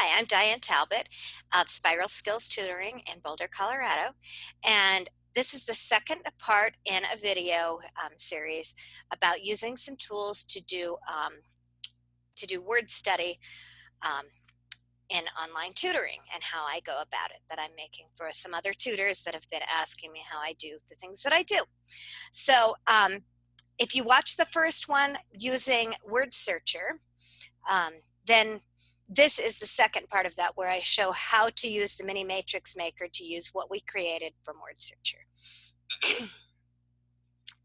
Hi, I'm Diane Talbot of Spiral Skills Tutoring in Boulder, Colorado, and this is the second part in a video series about using some tools to do word study um, in online tutoring and how I go about it that I'm making for some other tutors that have been asking me how I do the things that I do. So if you watch the first one using Word Searcher, then this is the second part of that where I show how to use the mini matrix maker to use what we created from Word Searcher.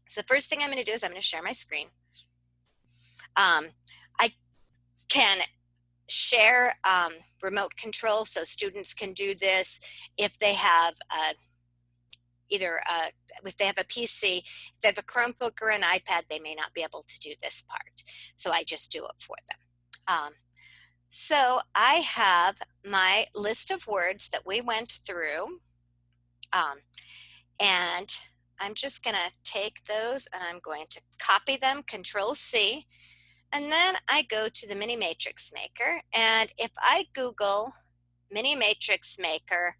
So the first thing I'm going to do is I'm going to share my screen. I can share remote control so students can do this if they have if they have a PC. If they have a Chromebook or an iPad, they may not be able to do this part. So I just do it for them. So I have my list of words that we went through, and I'm just going to take those and I'm going to copy them, Control-C, and then I go to the mini matrix maker, and if I Google mini matrix maker,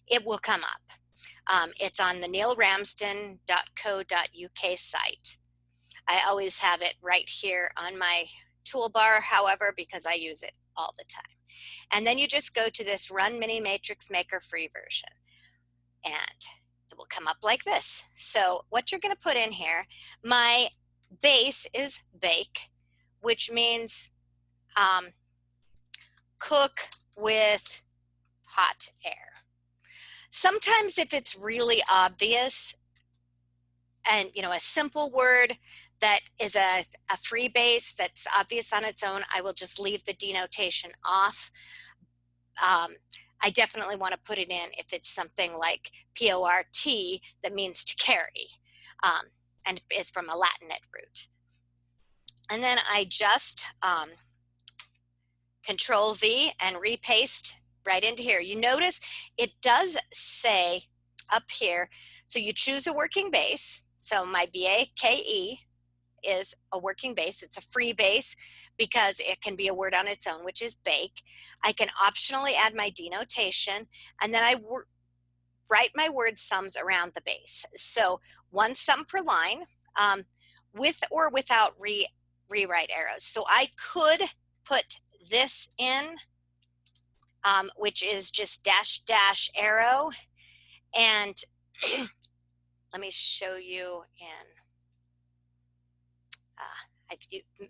it will come up. It's on the neilramsden.co.uk site. I always have it right here on my toolbar, however, because I use it all the time. And then you just go to this Run Mini Matrix Maker free version, and it will come up like this. So what you're going to put in here, my base is bake, which means cook with hot air. Sometimes if it's really obvious, and a simple word that is a free base that's obvious on its own, I will just leave the denotation off. I definitely want to put it in if it's something like P-O-R-T that means to carry, and is from a Latinate root. And then I just Control-V and repaste right into here. You notice it does say up here, so you choose a working base. So my B-A-K-E is a working base. It's a free base because it can be a word on its own, which is bake. I can optionally add my denotation, and then I write my word sums around the base. So one sum per line, with or without rewrite arrows. So I could put this in, which is just dash dash arrow, and let me show you in I've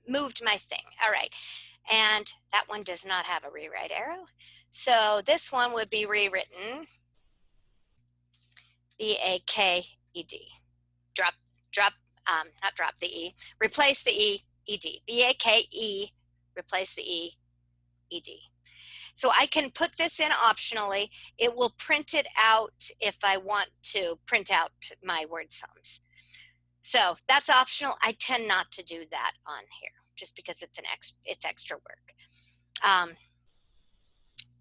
moved my thing. All right, and that one does not have a rewrite arrow, so this one would be rewritten B-A-K-E-D. Not drop the E, replace the E, E-D. B-A-K-E, replace the E, E-D. So I can put this in optionally. It will print it out if I want to print out my word sums. So that's optional. I tend not to do that on here just because it's extra work.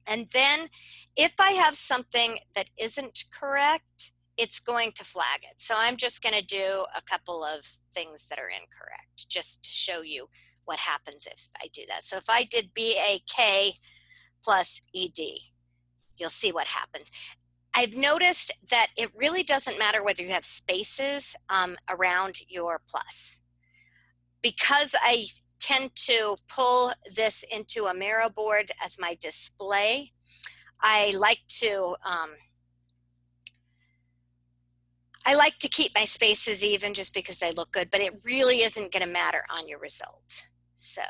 And then if I have something that isn't correct, it's going to flag it. So I'm just going to do a couple of things that are incorrect just to show you what happens if I do that. So if I did B-A-K plus E-D, you'll see what happens. I've noticed that it really doesn't matter whether you have spaces around your plus. Because I tend to pull this into a Miro board as my display, I like to keep my spaces even just because they look good, but it really isn't going to matter on your result. So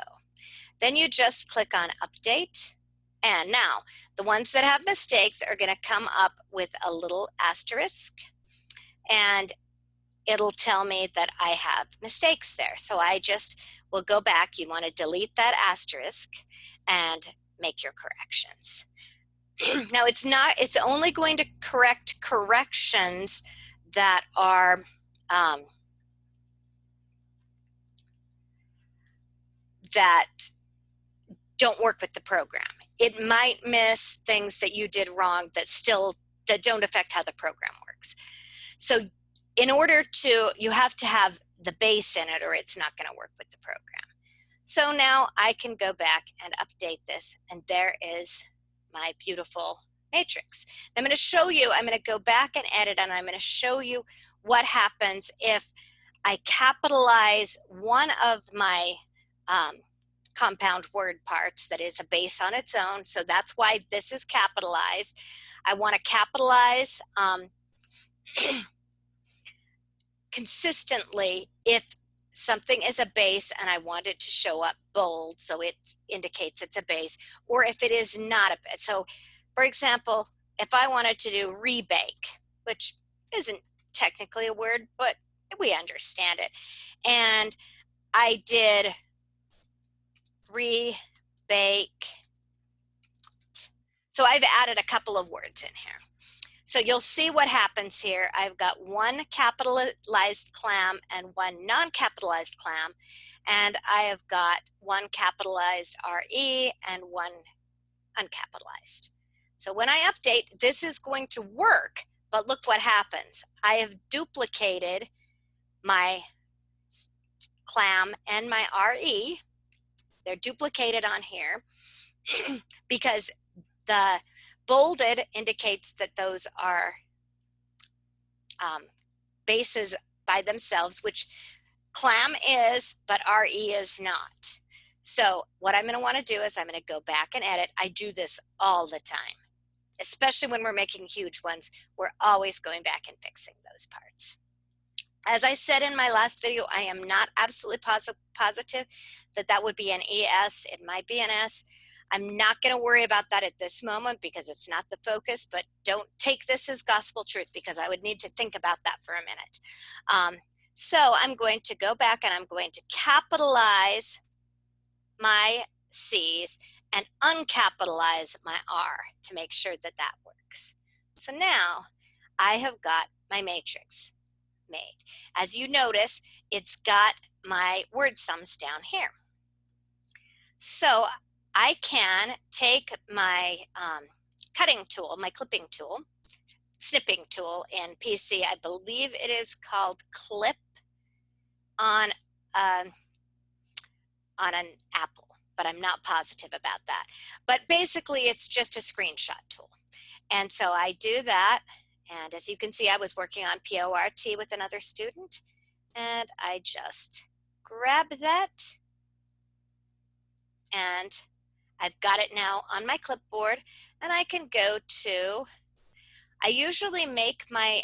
then you just click on Update. And now the ones that have mistakes are going to come up with a little asterisk, and it'll tell me that I have mistakes there. So I just will go back. You want to delete that asterisk and make your corrections. Now it's only going to correct corrections that are that don't work with the program. It might miss things that you did wrong that don't affect how the program works. So in order to, you have to have the base in it or it's not going to work with the program. So now I can go back and update this, and there is my beautiful matrix. I'm going to show you, I'm going to go back and edit, and I'm going to show you what happens if I capitalize one of my compound word parts that is a base on its own. So that's why this is capitalized. I want to capitalize consistently if something is a base and I want it to show up bold so it indicates it's a base, or if it is not a base. So for example, if I wanted to do rebake, which isn't technically a word, but we understand it, and I did rebake, so I've added a couple of words in here. So you'll see what happens here. I've got one capitalized clam and one non-capitalized clam, and I have got one capitalized RE and one uncapitalized. So when I update, this is going to work, but look what happens. I have duplicated my clam and my RE. They're duplicated on here because the bolded indicates that those are bases by themselves, which clam is, but RE is not. So what I'm going to want to do is I'm going to go back and edit. I do this all the time, especially when we're making huge ones. We're always going back and fixing those parts. As I said in my last video, I am not absolutely positive that that would be an ES. It might be an S. I'm not going to worry about that at this moment because it's not the focus, but don't take this as gospel truth because I would need to think about that for a minute. So I'm going to go back and I'm going to capitalize my C's and uncapitalize my R to make sure that that works. So now I have got my matrix made. As you notice, it's got my word sums down here. So I can take my cutting tool, my clipping tool, snipping tool in PC. I believe it is called Clip on an Apple, but I'm not positive about that. But basically, it's just a screenshot tool. And so I do that. And as you can see, I was working on PORT with another student, and I just grab that, and I've got it now on my clipboard, and I can go to, I usually make my,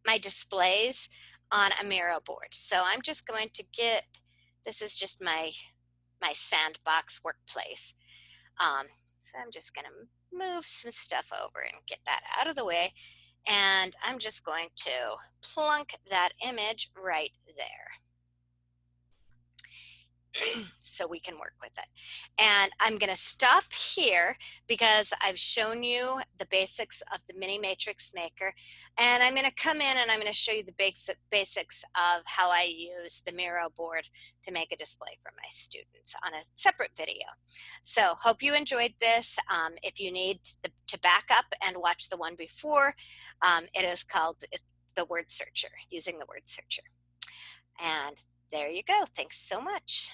my displays on a Miro board. So I'm just going to get, this is just my sandbox workplace. So I'm just going to move some stuff over and get that out of the way. And I'm just going to plunk that image right there so we can work with it. And I'm going to stop here because I've shown you the basics of the mini matrix maker, and I'm going to come in and I'm going to show you the basics of how I use the Miro board to make a display for my students on a separate video. So hope you enjoyed this. If you need to back up and watch the one before, it is called the word searcher, using the word searcher. And there you go. Thanks so much.